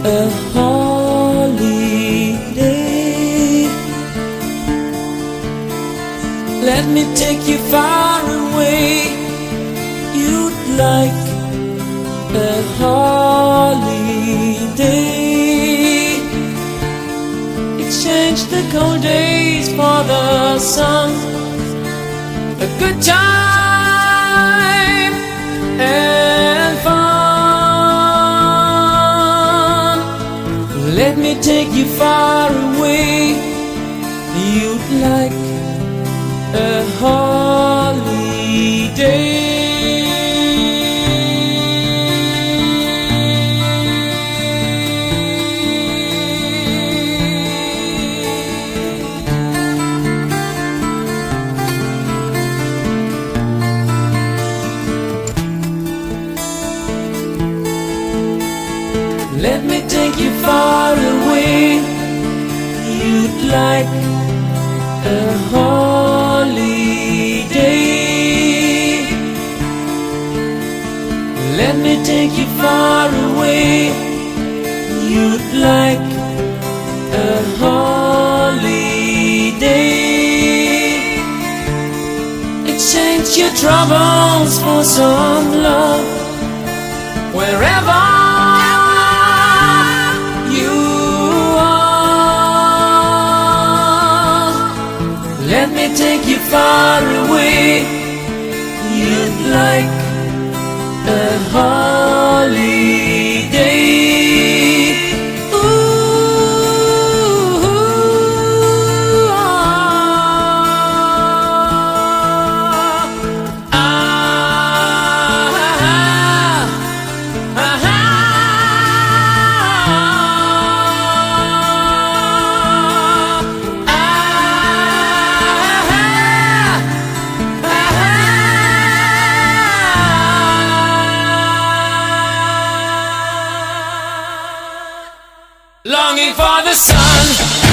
a holiday. Let me take you far away. You'd like a holiday. Exchange the cold days for the sun. A good time and fun. Let me take you far away. You'd like a holiday. Let me take you far away. You'd like a holiday. Let me take you far away. You'd like a holiday. Exchange your troubles for some love. Wherever let me take you far away. You'd like a holiday. Ooh, ah, ah, ah, longing for the sun.